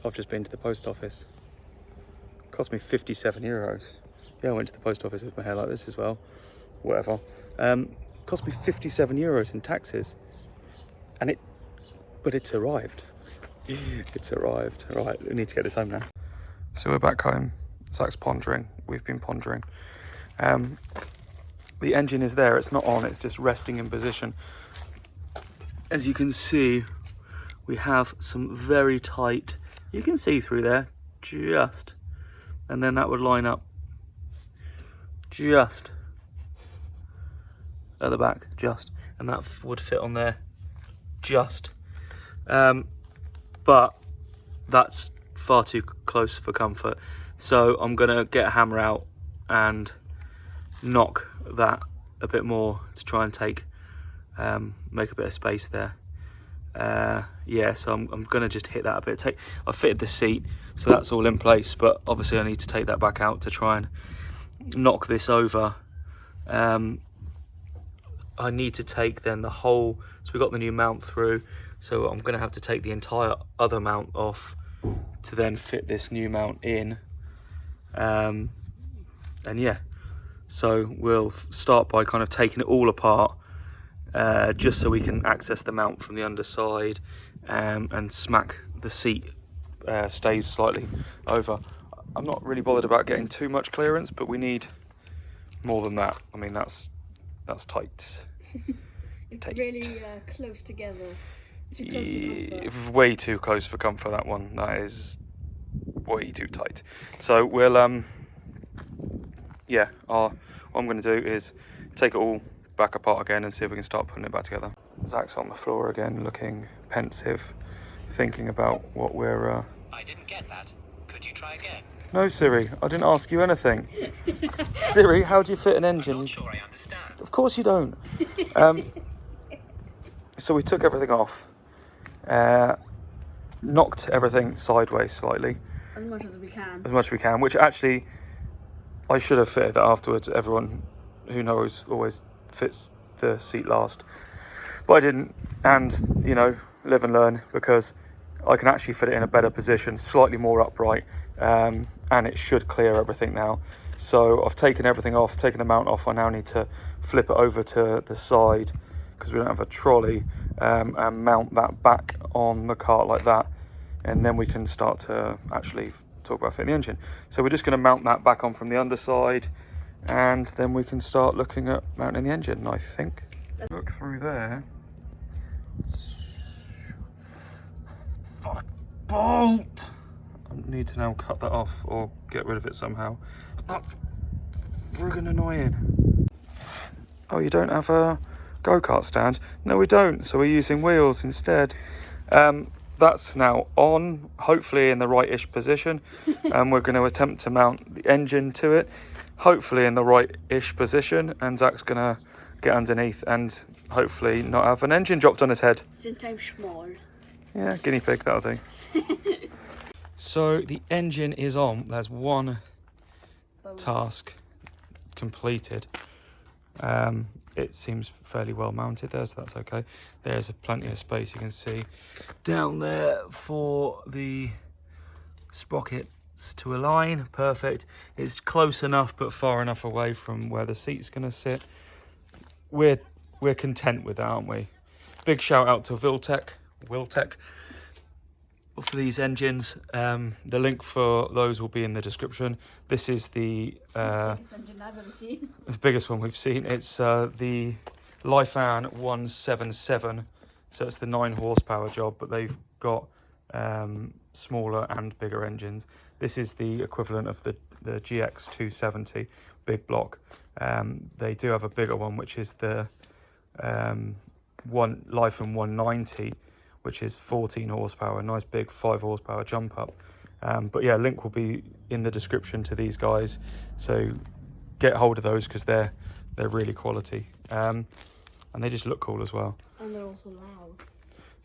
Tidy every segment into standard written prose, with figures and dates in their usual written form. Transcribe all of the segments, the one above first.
I've just been to the post office. Cost me 57 euros. Yeah, I went to the post office with my hair like this as well. Whatever. Cost me 57 euros in taxes. But it's arrived. It's arrived. Right, we need to get this home now. So we're back home. Zach's pondering. We've been pondering. The engine is there. It's not on. It's just resting in position. As you can see, we have some very tight. You can see through there, just, and then that would line up just at the back, just, and that would fit on there, just. But that's far too close for comfort. So I'm gonna get a hammer out and knock that a bit more to try and make a bit of space there. Yeah, so I'm gonna just hit that a bit. I fitted the seat, so that's all in place, but obviously I need to take that back out to try and knock this over. I need to take then the whole, so we got the new mount through, so I'm gonna have to take the entire other mount off to then fit this new mount in. And yeah, so we'll start by kind of taking it all apart, just so we can access the mount from the underside, and smack the seat stays slightly over. I'm not really bothered about getting too much clearance, but we need more than that. I mean, that's tight. It's really close together. Too close for comfort. Way too close for comfort, that one. That is way too tight. So we'll yeah, what I'm going to do is take it all back apart again and see if we can start putting it back together. Zach's on the floor again, looking pensive, thinking about what we're I didn't get that. Could you try again? No, Siri, I didn't ask you anything. Siri, how do you fit an engine? I'm not sure I understand. Of course you don't. So we took everything off, knocked everything sideways slightly. As much as we can. As much as we can, which actually, I should have fitted that afterwards. Everyone who knows always fits the seat last. But I didn't, and, you know, live and learn, because I can actually fit it in a better position, slightly more upright, and it should clear everything now. So I've taken everything off, taken the mount off. I now need to flip it over to the side, because we don't have a trolley, and mount that back on the cart like that, and then we can start to actually talk about fitting the engine. So we're just going to mount that back on from the underside, and then we can start looking at mounting the engine, I think. Look through there. Fuck, bolt! I need to now cut that off or get rid of it somehow. Friggin' annoying. Oh, you don't have a go-kart stand? No, we don't, so we're using wheels instead. That's now on, hopefully in the right-ish position, and we're going to attempt to mount the engine to it, hopefully in the right-ish position, and Zach's going to get underneath and hopefully not have an engine dropped on his head. Since I'm small. Yeah, guinea pig, that'll do. So the engine is on. There's one task completed. It seems fairly well mounted there, so that's okay. There's plenty of space, you can see down there for the sprockets to align. Perfect. It's close enough but far enough away from where the seat's going to sit. We're content with that, aren't we? Big shout out to Wiltec for these engines. The link for those will be in the description. This is the biggest engine I've ever seen. The biggest one we've seen. It's the LIFAN 177. So it's the 9 horsepower job, but they've got smaller and bigger engines. This is the equivalent of the GX 270 big block. They do have a bigger one, which is the LIFAN 190, which is 14 horsepower, nice big 5 horsepower jump up. But yeah, link will be in the description to these guys, so get hold of those because they're really quality, and they just look cool as well. And they're also loud.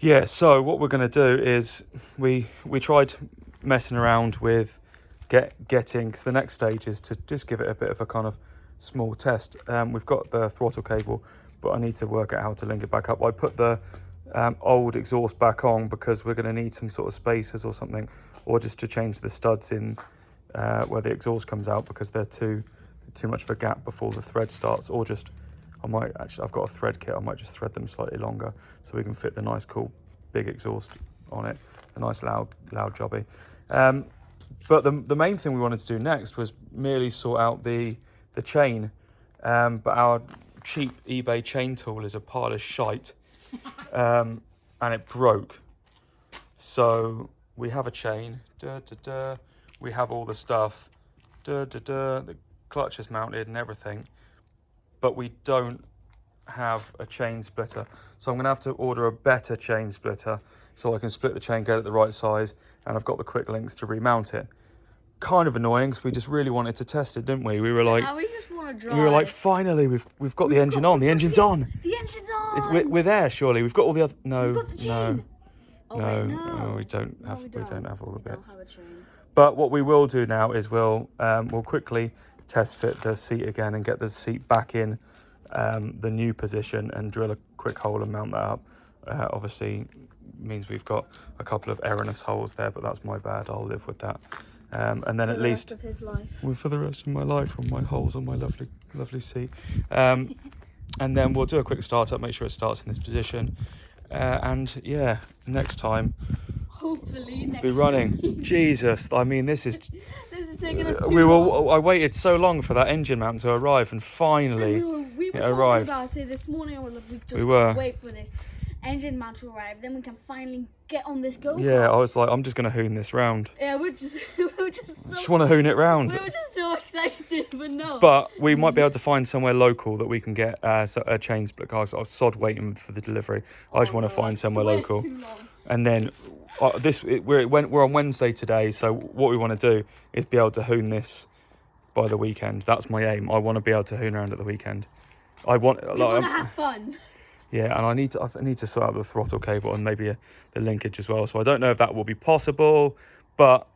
Yeah, so what we're going to do is we tried messing around with getting, so the next stage is to just give it a bit of a kind of small test. We've got the throttle cable, but I need to work out how to link it back up. I put the old exhaust back on, because we're going to need some sort of spacers or something, or just to change the studs in where the exhaust comes out, because they're too much of a gap before the thread starts. Or just, I've got a thread kit, I might just thread them slightly longer so we can fit the nice cool big exhaust on it, a nice loud jobby. But the main thing we wanted to do next was merely sort out the chain, but our cheap eBay chain tool is a pile of shite, and it broke. So we have a chain, we have all the stuff, the clutch is mounted and everything, but we don't have a chain splitter. So I'm gonna have to order a better chain splitter so I can split the chain, get it the right size, and I've got the quick links to remount it. Kind of annoying, because we just really wanted to test it, didn't we? We were like, we just want to drive. we were like, finally, we've got the engine on. The engine's on. The engine's on. We're there, surely. We've got all the other. We've got the chain. No, we don't have. We don't have all the We don't bits. have a chain. But what we will do now is we'll quickly test fit the seat again and get the seat back in the new position and drill a quick hole and mount that up. Obviously, means we've got a couple of erroneous holes there, but that's my bad. I'll live with that. And then at least of his life. for the rest of my life, on my holes on my lovely seat. And then we'll do a quick start up, make sure it starts in this position. And yeah, next time Hopefully next we'll be running. Jesus, I mean, this is This is taking us too long. I waited so long for that engine mount to arrive, and finally We were it talking arrived. about it this morning. I was like, we just We were. wait for this engine mount to arrive, then we can finally get on this go-kart. Yeah, I was like, I'm just going to hoon this round. Yeah, we were just so, Just want to hoon it round. we were just so excited, but no. But we might be able to find somewhere local that we can get a chain split car. So I was sod waiting for the delivery. I just want to find somewhere local. And then we're on Wednesday today, so what we want to do is be able to hoon this by the weekend. That's my aim. I want to be able to hoon around at the weekend. We want to have fun. Yeah, and I need to sort out the throttle cable and maybe the linkage as well. So I don't know if that will be possible, but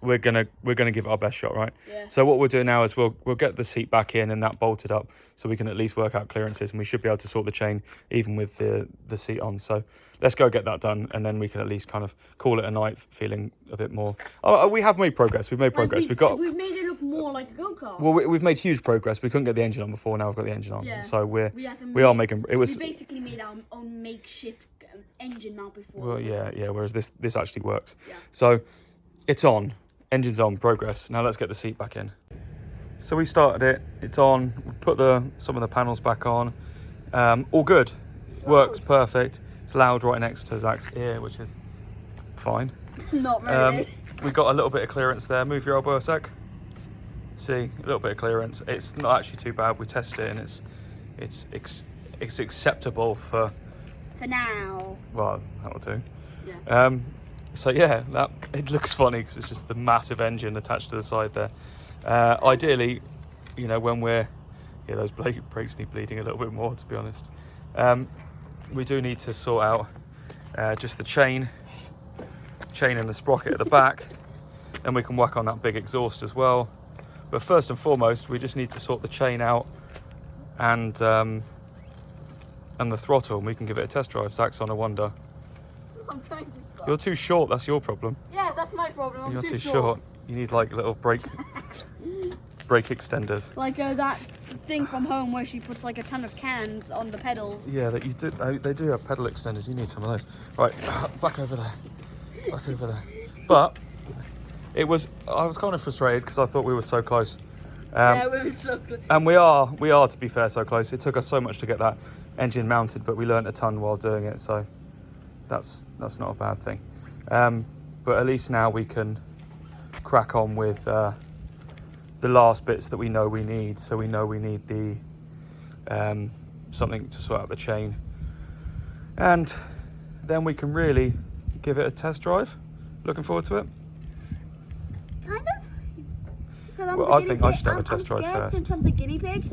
we're gonna give it our best shot, right? Yeah. So what we'll do now is we'll get the seat back in and that bolted up, so we can at least work out clearances, and we should be able to sort the chain even with the seat on. So let's go get that done, and then we can at least kind of call it a night, feeling a bit more. Oh, we have made progress. We've made progress. We've made it look more like a go-kart. Well, we've made huge progress. We couldn't get the engine on before. Now we've got the engine on. Yeah. So we are are making. It was. We basically made our own makeshift engine mount before. Well, yeah. Whereas this actually works. Yeah. So it's on. Engine's on. Progress. Now let's get the seat back in. So we started it. It's on. We put some of the panels back on. All good. Works perfect. It's loud right next to Zach's ear, which is fine. Not really. We got a little bit of clearance there. Move your elbow a sec. See, a little bit of clearance. It's not actually too bad. We tested it, and it's acceptable for now. Well, that'll do. Yeah. So yeah, it looks funny because it's just the massive engine attached to the side there. Ideally, when those brakes need bleeding a little bit more, to be honest. We do need to sort out just the chain and the sprocket at the back, and we can whack on that big exhaust as well. But first and foremost, we just need to sort the chain out and the throttle, and we can give it a test drive. Zach's on a wonder. I'm trying to stop. You're too short, that's your problem. Yeah, that's my problem. You're too short. You need like little brake extenders. Like that thing from home where she puts like a ton of cans on the pedals. Yeah, they do have pedal extenders. You need some of those. Right, back over there. But I was kind of frustrated because I thought we were so close. Yeah, we were so close. And we are, to be fair, so close. It took us so much to get that engine mounted, but we learnt a ton while doing it, so that's not a bad thing. But at least now we can crack on with the last bits that we know we need. So we know we need the something to sort out the chain, and then we can really give it a test drive. Looking forward to it. Kind of. Well, I think I should have a test drive first. Since I'm the guinea pig.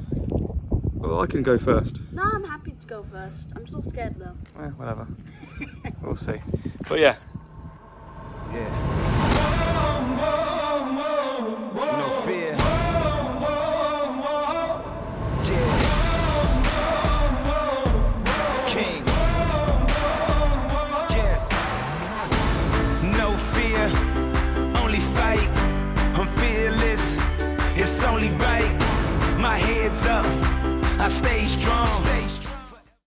Well, I can go first. No, I'm happy to go first. I'm still scared though. Whatever. We'll see. But yeah. No fear. Yeah. King. fear, only fight. I'm fearless, it's only right. My head's up, I stay strong.